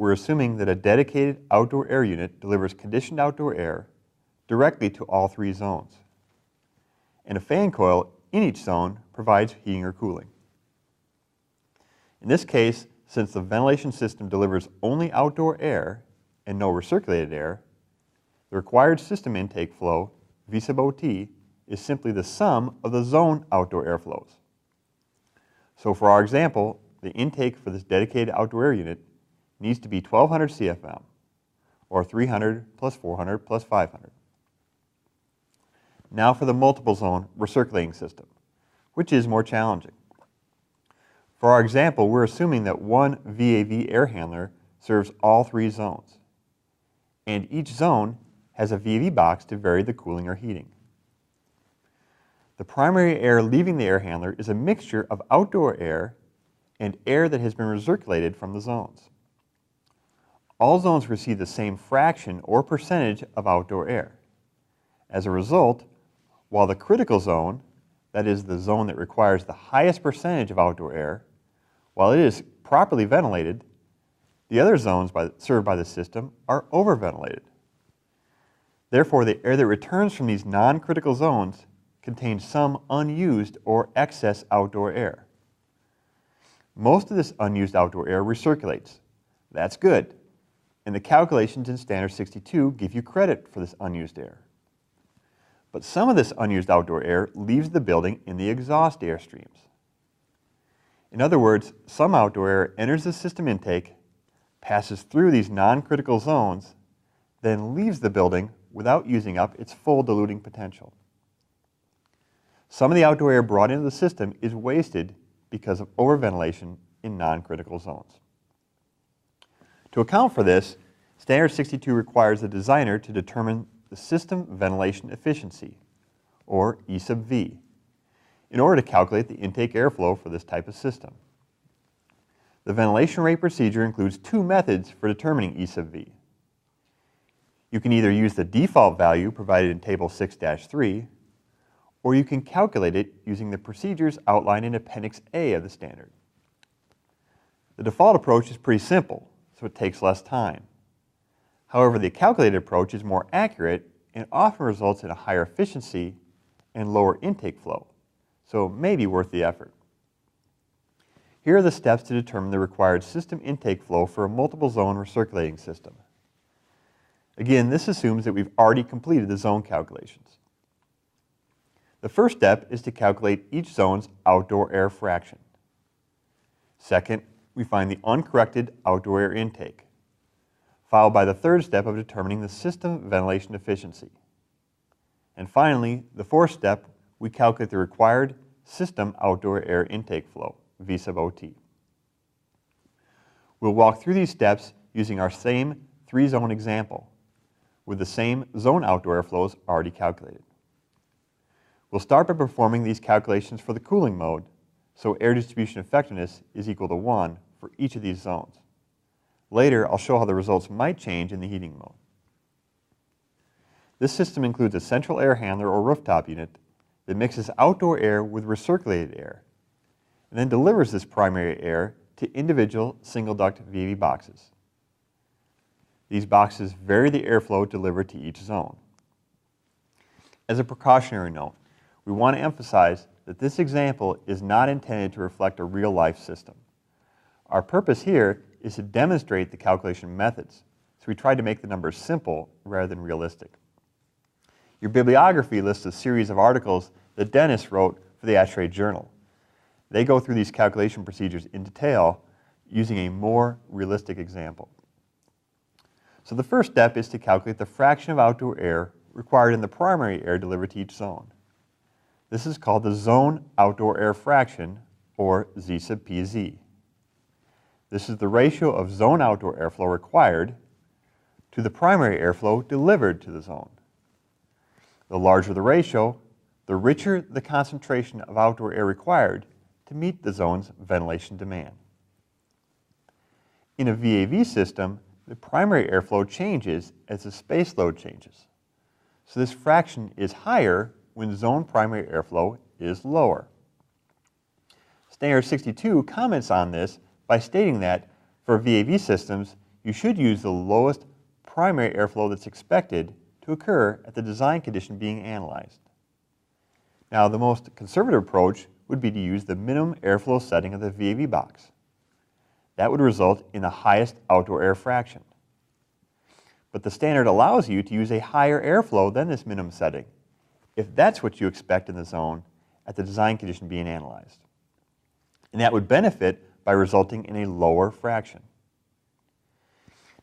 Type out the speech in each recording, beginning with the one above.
we're assuming that a dedicated outdoor air unit delivers conditioned outdoor air directly to all three zones, and a fan coil in each zone provides heating or cooling. In this case, since the ventilation system delivers only outdoor air and no recirculated air, the required system intake flow, V sub OT, is simply the sum of the zone outdoor air flows. So for our example, the intake for this dedicated outdoor air unit needs to be 1200 CFM, or 300 plus 400 plus 500. Now for the multiple zone recirculating system, which is more challenging. For our example, we're assuming that one VAV air handler serves all three zones, and each zone has a VAV box to vary the cooling or heating. The primary air leaving the air handler is a mixture of outdoor air and air that has been recirculated from the zones. All zones receive the same fraction or percentage of outdoor air. As a result, while the critical zone, that is the zone that requires the highest percentage of outdoor air, while it is properly ventilated, the other zones served by the system are overventilated. Therefore, the air that returns from these non-critical zones contains some unused or excess outdoor air. Most of this unused outdoor air recirculates. That's good, and the calculations in Standard 62 give you credit for this unused air. But some of this unused outdoor air leaves the building in the exhaust air streams. In other words, some outdoor air enters the system intake, passes through these non-critical zones, then leaves the building without using up its full diluting potential. Some of the outdoor air brought into the system is wasted because of overventilation in non-critical zones. To account for this, Standard 62 requires the designer to determine the system ventilation efficiency, or E sub V, in order to calculate the intake airflow for this type of system. The ventilation rate procedure includes two methods for determining E sub V. You can either use the default value provided in Table 6-3, or you can calculate it using the procedures outlined in Appendix A of the standard. The default approach is pretty simple, so it takes less time. However, the calculated approach is more accurate and often results in a higher efficiency and lower intake flow, so it may be worth the effort. Here are the steps to determine the required system intake flow for a multiple zone recirculating system. Again, this assumes that we've already completed the zone calculations. The first step is to calculate each zone's outdoor air fraction. Second, we find the uncorrected outdoor air intake, followed by the third step of determining the system ventilation efficiency. And finally, the fourth step, we calculate the required system outdoor air intake flow, V sub OT. We'll walk through these steps using our same three-zone example, with the same zone outdoor air flows already calculated. We'll start by performing these calculations for the cooling mode, so air distribution effectiveness is equal to 1 for each of these zones. Later, I'll show how the results might change in the heating mode. This system includes a central air handler or rooftop unit that mixes outdoor air with recirculated air, and then delivers this primary air to individual single-duct VAV boxes. These boxes vary the airflow delivered to each zone. As a precautionary note, we want to emphasize that this example is not intended to reflect a real-life system. Our purpose here is to demonstrate the calculation methods, so we tried to make the numbers simple rather than realistic. Your bibliography lists a series of articles that Dennis wrote for the ASHRAE journal. They go through these calculation procedures in detail using a more realistic example. So the first step is to calculate the fraction of outdoor air required in the primary air delivered to each zone. This is called the zone outdoor air fraction, or Z sub PZ. This is the ratio of zone outdoor airflow required to the primary airflow delivered to the zone. The larger the ratio, the richer the concentration of outdoor air required to meet the zone's ventilation demand. In a VAV system, the primary airflow changes as the space load changes. So this fraction is higher when zone primary airflow is lower. Standard 62 comments on this by stating that for VAV systems, you should use the lowest primary airflow that's expected to occur at the design condition being analyzed. Now, the most conservative approach would be to use the minimum airflow setting of the VAV box. That would result in the highest outdoor air fraction. But the standard allows you to use a higher airflow than this minimum setting, if that's what you expect in the zone at the design condition being analyzed. And that would benefit by resulting in a lower fraction.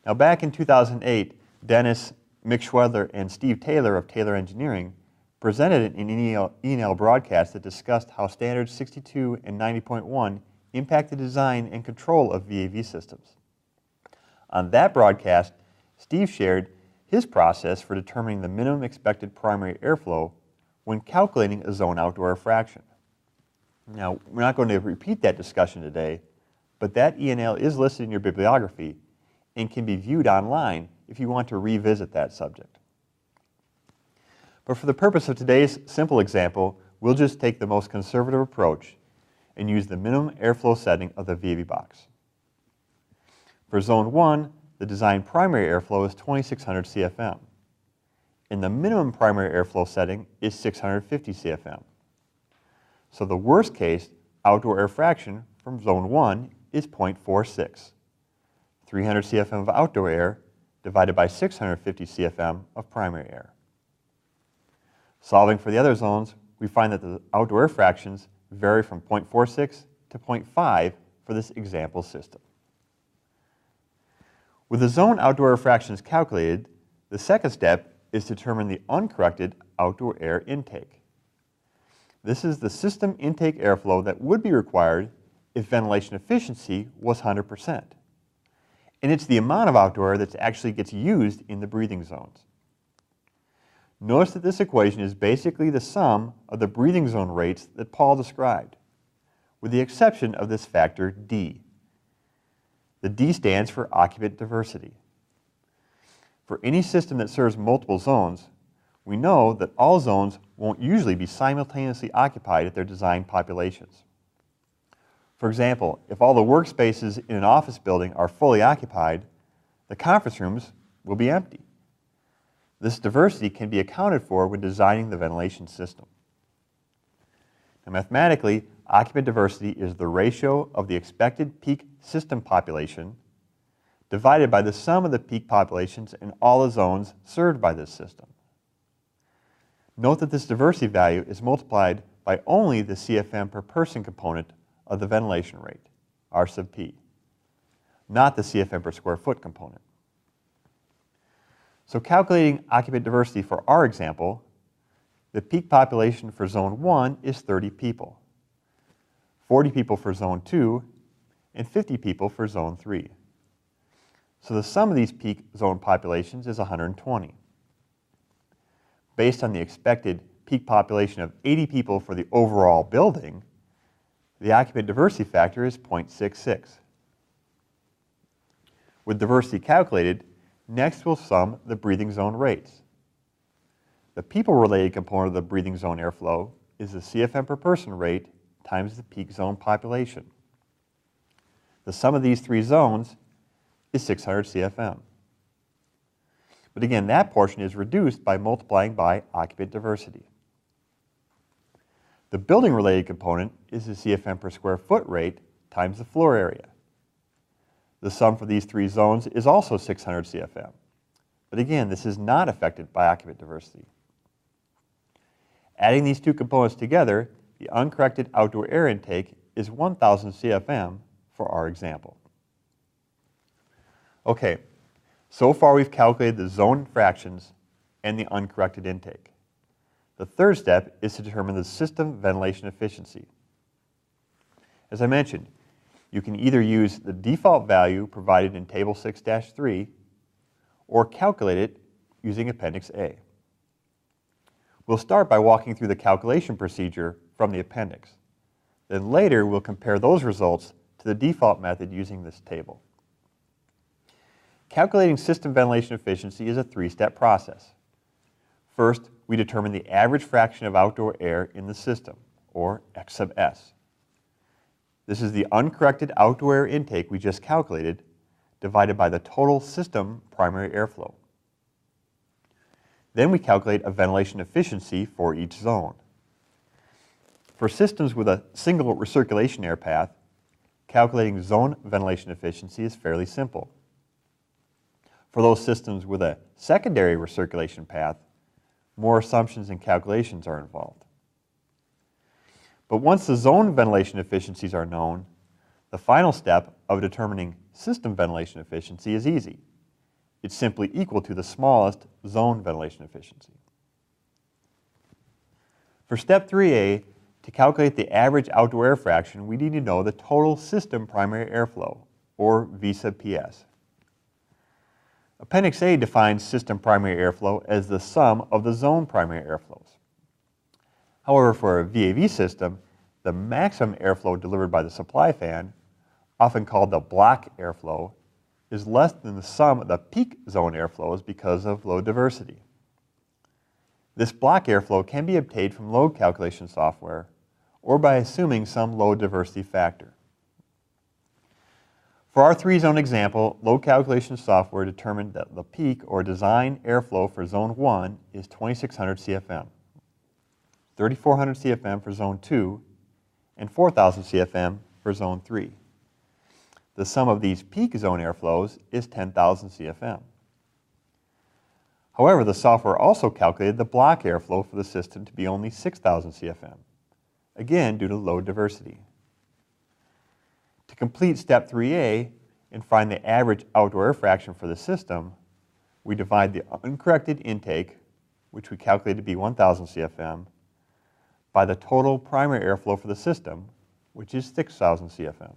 Now, back in 2008, Dennis, Mick Schwedler, and Steve Taylor of Taylor Engineering presented an E&L broadcast that discussed how standards 62 and 90.1 impact the design and control of VAV systems. On that broadcast, Steve shared his process for determining the minimum expected primary airflow when calculating a zone outdoor air fraction. Now, we're not going to repeat that discussion today, but that E&L is listed in your bibliography and can be viewed online if you want to revisit that subject. But for the purpose of today's simple example, we'll just take the most conservative approach and use the minimum airflow setting of the VAV box. For Zone 1, the design primary airflow is 2,600 CFM, and the minimum primary airflow setting is 650 CFM. So the worst case outdoor air fraction from Zone 1 is 0.46, 300 CFM of outdoor air divided by 650 CFM of primary air. Solving for the other zones, we find that the outdoor air fractions vary from 0.46 to 0.5 for this example system. With the zone outdoor air fractions calculated, the second step is to determine the uncorrected outdoor air intake. This is the system intake airflow that would be required if ventilation efficiency was 100%. And it's the amount of outdoor air that actually gets used in the breathing zones. Notice that this equation is basically the sum of the breathing zone rates that Paul described, with the exception of this factor D. The D stands for occupant diversity. For any system that serves multiple zones, we know that all zones won't usually be simultaneously occupied at their design populations. For example, if all the workspaces in an office building are fully occupied, the conference rooms will be empty. This diversity can be accounted for when designing the ventilation system. Now, mathematically, occupant diversity is the ratio of the expected peak system population divided by the sum of the peak populations in all the zones served by this system. Note that this diversity value is multiplied by only the CFM per person component of the ventilation rate, R sub P, not the CFM per square foot component. So calculating occupant diversity for our example, the peak population for Zone 1 is 30 people, 40 people for Zone 2, and 50 people for Zone 3. So the sum of these peak zone populations is 120. Based on the expected peak population of 80 people for the overall building, the occupant diversity factor is 0.66. With diversity calculated, next we'll sum the breathing zone rates. The people-related component of the breathing zone airflow is the CFM per person rate times the peak zone population. The sum of these three zones is 600 CFM. But again, that portion is reduced by multiplying by occupant diversity. The building-related component is the CFM per square foot rate times the floor area. The sum for these three zones is also 600 CFM. But again, this is not affected by occupant diversity. Adding these two components together, the uncorrected outdoor air intake is 1,000 CFM for our example. Okay, so far we've calculated the zone fractions and the uncorrected intake. The third step is to determine the system ventilation efficiency. As I mentioned, you can either use the default value provided in Table 6-3 or calculate it using Appendix A. We'll start by walking through the calculation procedure from the appendix. Then later we'll compare those results to the default method using this table. Calculating system ventilation efficiency is a three-step process. First, we determine the average fraction of outdoor air in the system, or X sub S. This is the uncorrected outdoor air intake we just calculated, divided by the total system primary airflow. Then we calculate a ventilation efficiency for each zone. For systems with a single recirculation air path, calculating zone ventilation efficiency is fairly simple. For those systems with a secondary recirculation path, more assumptions and calculations are involved. But once the zone ventilation efficiencies are known, the final step of determining system ventilation efficiency is easy. It's simply equal to the smallest zone ventilation efficiency. For step 3A, to calculate the average outdoor air fraction, we need to know the total system primary airflow, or V sub PS. Appendix A defines system primary airflow as the sum of the zone primary airflows. However, for a VAV system, the maximum airflow delivered by the supply fan, often called the block airflow, is less than the sum of the peak zone airflows because of load diversity. This block airflow can be obtained from load calculation software or by assuming some load diversity factor. For our 3-zone example, load calculation software determined that the peak or design airflow for zone 1 is 2600 CFM, 3400 CFM for zone 2, and 4000 CFM for zone 3. The sum of these peak zone airflows is 10,000 CFM. However, the software also calculated the block airflow for the system to be only 6,000 CFM, again due to load diversity. To complete step 3A and find the average outdoor air fraction for the system, we divide the uncorrected intake, which we calculated to be 1,000 CFM, by the total primary airflow for the system, which is 6,000 CFM.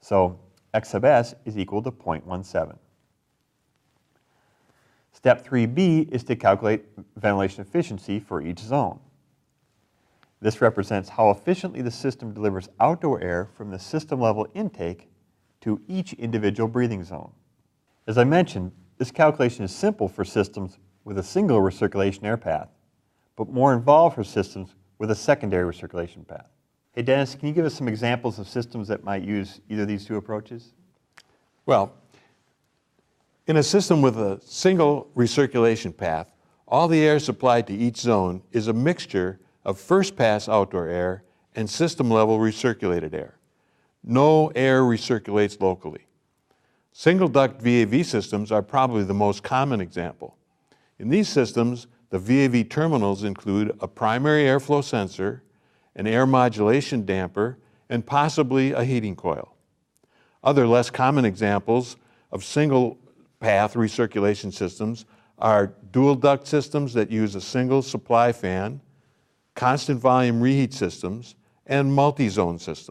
So X sub S is equal to 0.17. Step 3B is to calculate ventilation efficiency for each zone. This represents how efficiently the system delivers outdoor air from the system-level intake to each individual breathing zone. As I mentioned, this calculation is simple for systems with a single recirculation air path, but more involved for systems with a secondary recirculation path. Hey Dennis, can you give us some examples of systems that might use either of these two approaches? Well, in a system with a single recirculation path, all the air supplied to each zone is a mixture of first-pass outdoor air and system-level recirculated air. No air recirculates locally. Single-duct VAV systems are probably the most common example. In these systems, the VAV terminals include a primary airflow sensor, an air modulation damper, and possibly a heating coil. Other less common examples of single-path recirculation systems are dual-duct systems that use a single supply fan, constant volume reheat systems, and multi-zone systems.